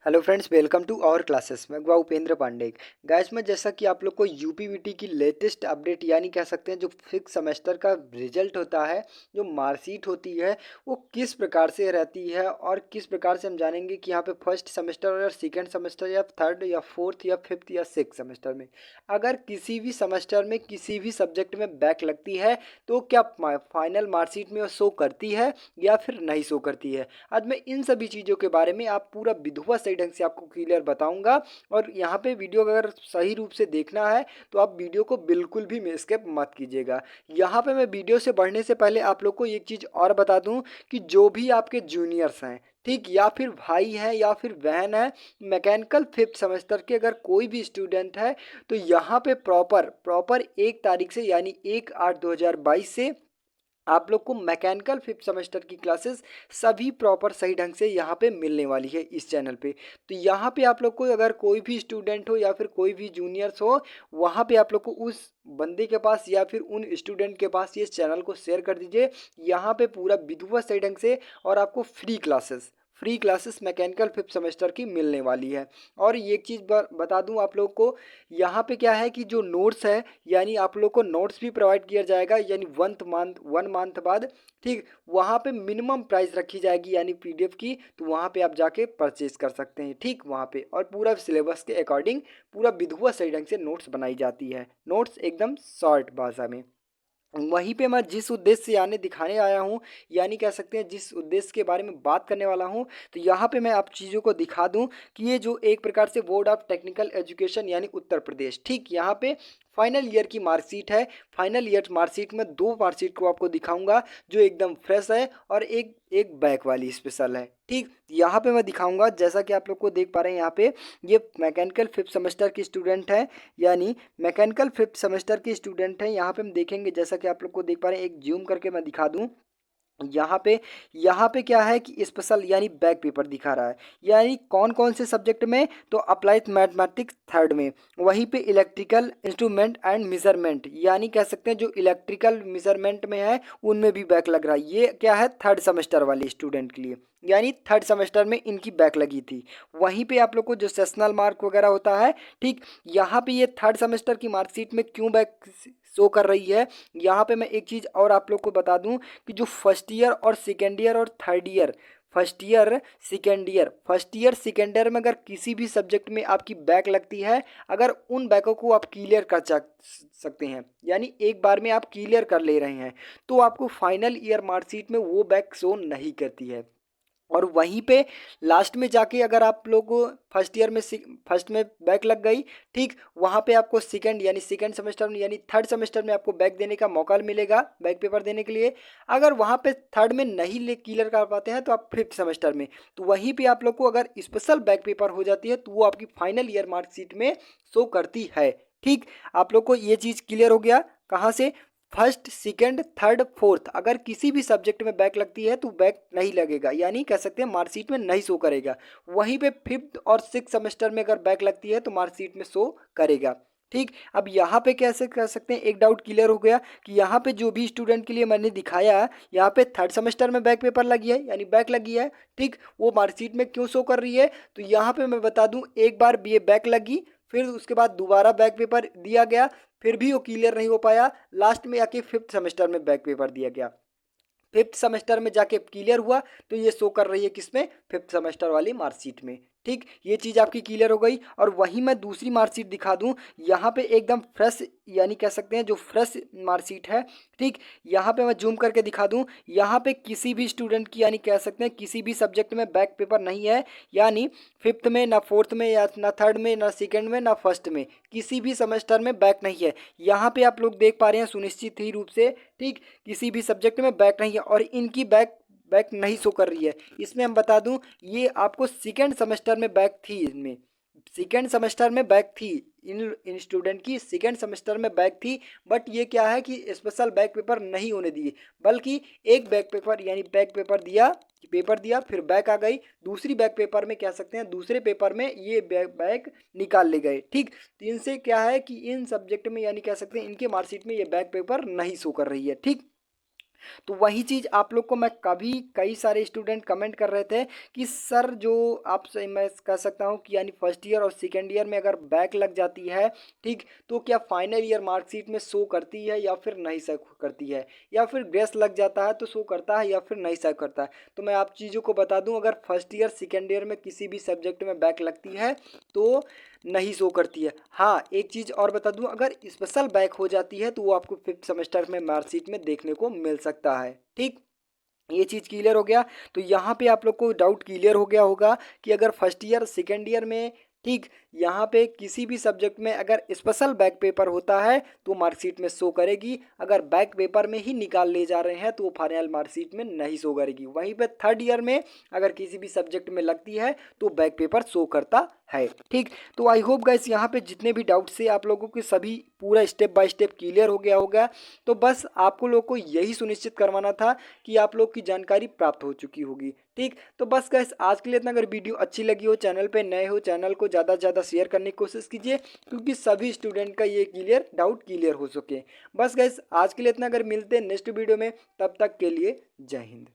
Hello friends, welcome to our classes. मैं गुआ Upendra Pandey. Guys, मैं जैसा कि आप लोग को यूपीवीटी की लेटेस्ट अपडेट यानी कह सकते हैं जो फिक्स सेमेस्टर का रिजल्ट होता है, जो मार्कशीट होती है, वो किस प्रकार से रहती है और किस प्रकार से हम जानेंगे कि यहाँ पे फर्स्ट सेमेस्टर या सेकेंड सेमेस्टर या थर्ड या फोर्थ या फिफ्थ या सिक्स सेमेस्टर में अगर किसी भी सेमेस्टर में किसी भी सब्जेक्ट में बैक लगती है तो क्या फाइनल मार्कशीट में वो शो करती है या फिर नहीं शो करती है। आज मैं इन सभी चीज़ों के बारे में आप पूरा विधुआ सही ढंग से आपको क्लियर बताऊंगा। और यहाँ पे वीडियो अगर सही रूप से देखना है तो आप वीडियो को बिल्कुल भी स्किप मत कीजिएगा। यहाँ पे मैं वीडियो से बढ़ने से पहले आप लोग को एक चीज़ और बता दूं कि जो भी आपके जूनियर्स हैं, ठीक, या फिर भाई हैं या फिर बहन है, मैकेनिकल फिफ्थ सेमेस्टर के अगर कोई भी स्टूडेंट है तो यहाँ पे प्रॉपर प्रॉपर 1 तारीख से यानी 1/8/2022 से आप लोग को मैकेनिकल फिफ्थ सेमेस्टर की क्लासेस सभी प्रॉपर सही ढंग से यहाँ पे मिलने वाली है इस चैनल पे। तो यहाँ पे आप लोग को अगर कोई भी स्टूडेंट हो या फिर कोई भी जूनियर्स हो, वहाँ पे आप लोग को उस बंदे के पास या फिर उन स्टूडेंट के पास ये चैनल को शेयर कर दीजिए। यहाँ पे पूरा विधुआ सही ढंग से और आपको free classes mechanical fifth semester की मिलने वाली है। और एक चीज़ बता दूं आप लोग को, यहाँ पे क्या है कि जो नोट्स है यानी आप लोग को नोट्स भी प्रोवाइड किया जाएगा यानी 1 मंथ बाद, ठीक, वहाँ पे मिनिमम प्राइस रखी जाएगी यानी पीडीएफ की, तो वहाँ पे आप जाके परचेज कर सकते हैं, ठीक, वहाँ पे। और पूरा सिलेबस के अकॉर्डिंग पूरा विधुआ सही ढंग से नोट्स बनाई जाती है, नोट्स एकदम शॉर्ट भाषा में। वहीं पे मैं जिस उद्देश्य से यानी दिखाने आया हूँ, यानी कह सकते हैं जिस उद्देश्य के बारे में बात करने वाला हूँ, तो यहाँ पे मैं आप चीज़ों को दिखा दूँ कि ये जो एक प्रकार से बोर्ड ऑफ टेक्निकल एजुकेशन यानी उत्तर प्रदेश, ठीक, यहाँ पे फाइनल ईयर की मार्कशीट है। फाइनल ईयर मार्कशीट में दो मार्कशीट को आपको दिखाऊंगा जो एकदम फ्रेश है और एक एक बैक वाली स्पेशल है, ठीक। यहाँ पे मैं दिखाऊंगा जैसा कि आप लोग को देख पा रहे हैं, यहाँ पे ये मैकेनिकल फिफ्थ सेमेस्टर की स्टूडेंट है, यानी मैकेनिकल फिफ्थ सेमेस्टर के स्टूडेंट हैं। यहाँ पे हम देखेंगे जैसा कि आप लोग को देख पा रहे हैं, एक जूम करके मैं दिखा दूं। यहाँ पे क्या है कि स्पेशल यानी बैक पेपर दिखा रहा है, यानी कौन कौन से सब्जेक्ट में, तो अप्लाइड मैथमेटिक्स थर्ड में, वहीं पे इलेक्ट्रिकल इंस्ट्रूमेंट एंड मेजरमेंट यानी कह सकते हैं जो इलेक्ट्रिकल मेजरमेंट में है उनमें भी बैक लग रहा है। ये क्या है, थर्ड सेमेस्टर वाले स्टूडेंट के लिए, यानी थर्ड सेमेस्टर में इनकी बैक लगी थी। वहीं पे आप लोग को जो सेशनल मार्क वगैरह होता है, ठीक, यहाँ पे ये थर्ड सेमेस्टर की मार्कशीट में क्यों बैक शो कर रही है। यहाँ पे मैं एक चीज़ और आप लोग को बता दूं कि जो फर्स्ट ईयर और सेकेंड ईयर और third year, first year second year में अगर किसी भी सब्जेक्ट में आपकी बैक लगती है, अगर उन बैकों को आप क्लियर कर सकते हैं यानी एक बार में आप क्लियर कर ले रहे हैं, तो आपको फाइनल ईयर मार्कशीट में वो बैक शो नहीं करती है। और वहीं पे लास्ट में जाके अगर आप लोग फर्स्ट ईयर में फर्स्ट में बैक लग गई, ठीक, वहाँ पे आपको सेकंड यानी सेकंड सेमेस्टर में यानी थर्ड सेमेस्टर में आपको बैक देने का मौका मिलेगा, बैक पेपर देने के लिए। अगर वहाँ पे थर्ड में नहीं ले क्लियर कर पाते हैं तो आप फिफ्थ सेमेस्टर में, तो वहीं पे आप लोग को अगर स्पेशल बैक पेपर हो जाती है तो वो आपकी फाइनल ईयर मार्कशीट में शो करती है, ठीक। आप लोग को ये चीज़ क्लियर हो गया कहाँ से, फर्स्ट सेकंड थर्ड फोर्थ अगर किसी भी सब्जेक्ट में बैक लगती है तो बैक नहीं लगेगा यानी कह सकते हैं मार्कशीट में नहीं शो करेगा। वहीं पे फिफ्थ और सिक्स सेमेस्टर में अगर बैक लगती है तो मार्कशीट में शो करेगा, ठीक। अब यहाँ पे कैसे कर सकते हैं, एक डाउट क्लियर हो गया कि यहाँ पे जो भी स्टूडेंट के लिए मैंने दिखाया, यहाँ पे थर्ड सेमेस्टर में बैक पेपर लगी है यानी बैक लगी है, ठीक, वो मार्कशीट में क्यों शो कर रही है। तो यहाँ पे मैं बता दूं, एक बार ये बैक लगी, फिर उसके बाद दोबारा बैक पेपर दिया गया, फिर भी वो क्लियर नहीं हो पाया, लास्ट में आके फिफ्थ सेमेस्टर में बैक पेपर दिया गया, फिफ्थ सेमेस्टर में जाके क्लियर हुआ, तो ये शो कर रही है किसमें, फिफ्थ सेमेस्टर वाली मार्कशीट में, ठीक। ये चीज़ आपकी क्लियर हो गई। और वहीं मैं दूसरी मार्कशीट दिखा दूं, यहाँ पे एकदम फ्रेश यानी कह सकते हैं जो फ्रेश मार्कशीट है, ठीक। यहाँ पे मैं जूम करके दिखा दूं, यहाँ पे किसी भी स्टूडेंट की यानी कह सकते हैं किसी भी सब्जेक्ट में बैक पेपर नहीं है, यानी फिफ्थ में ना फोर्थ में या ना थर्ड में ना सेकेंड में ना फर्स्ट में किसी भी सेमेस्टर में बैक नहीं है। यहाँ पे आप लोग देख पा रहे हैं सुनिश्चित ही रूप से, ठीक, किसी भी सब्जेक्ट में बैक नहीं है और इनकी बैक बैक नहीं शो कर रही है। इसमें हम बता दूं, ये आपको सेकेंड सेमेस्टर में बैक थी, इनमें सेकेंड सेमेस्टर में बैक थी, इन स्टूडेंट की सेकेंड सेमेस्टर में बैक थी। बट ये क्या है कि स्पेशल बैक पेपर नहीं होने दिए, बल्कि एक बैक पेपर यानी बैक पेपर दिया फिर बैक आ गई, दूसरी बैक पेपर में कह सकते हैं दूसरे पेपर में ये बैक निकाल ले गए, ठीक। तो इनसे क्या है कि इन सब्जेक्ट में यानी कह सकते हैं इनके मार्कशीट में ये बैक पेपर नहीं शो कर रही है, ठीक। तो वही चीज़ आप लोग को मैं कभी कई सारे स्टूडेंट कमेंट कर रहे थे कि सर जो आप से मैं कह सकता हूँ कि यानी फर्स्ट ईयर और सेकेंड ईयर में अगर बैक लग जाती है, ठीक, तो क्या फाइनल ईयर मार्कशीट में शो करती है या फिर नहीं शो करती है, या फिर ग्रेस लग जाता है तो शो करता है या फिर नहीं शो करता है। तो मैं आप चीज़ों को बता दूं, अगर फर्स्ट ईयर सेकेंड ईयर में किसी भी सब्जेक्ट में बैक लगती है तो नहीं शो करती है। हाँ, एक चीज़ और बता दूं, अगर स्पेशल बैक हो जाती है तो वो आपको फिफ्थ सेमेस्टर में मार्कशीट में देखने को मिल सकता है। ठीक, ये चीज़ क्लियर हो गया। तो यहाँ पे आप लोग को डाउट क्लियर हो गया होगा कि अगर फर्स्ट ईयर सेकेंड ईयर में, ठीक, यहाँ पे किसी भी सब्जेक्ट में अगर स्पेशल बैक पेपर होता है तो मार्कशीट में शो करेगी, अगर बैक पेपर में ही निकाल ले जा रहे हैं तो वो फाइनल मार्कशीट में नहीं शो करेगी। वहीं पे थर्ड ईयर में अगर किसी भी सब्जेक्ट में लगती है तो बैक पेपर शो करता है। ठीक, तो आई होप गाइस यहाँ पे जितने भी डाउट्स थे आप लोगों के सभी पूरा स्टेप बाय स्टेप क्लियर हो गया होगा। तो बस आपको लोग को यही सुनिश्चित करवाना था कि आप लोग की जानकारी प्राप्त हो चुकी होगी। ठीक, तो बस गाइस आज के लिए इतना। अगर वीडियो अच्छी लगी हो, चैनल पे नए हो, चैनल को ज़्यादा से ज़्यादा शेयर करने की कोशिश कीजिए क्योंकि सभी स्टूडेंट का ये डाउट क्लियर हो सके। बस गाइस आज के लिए इतना। अगर मिलते हैं नेक्स्ट वीडियो में, तब तक के लिए जय हिंद।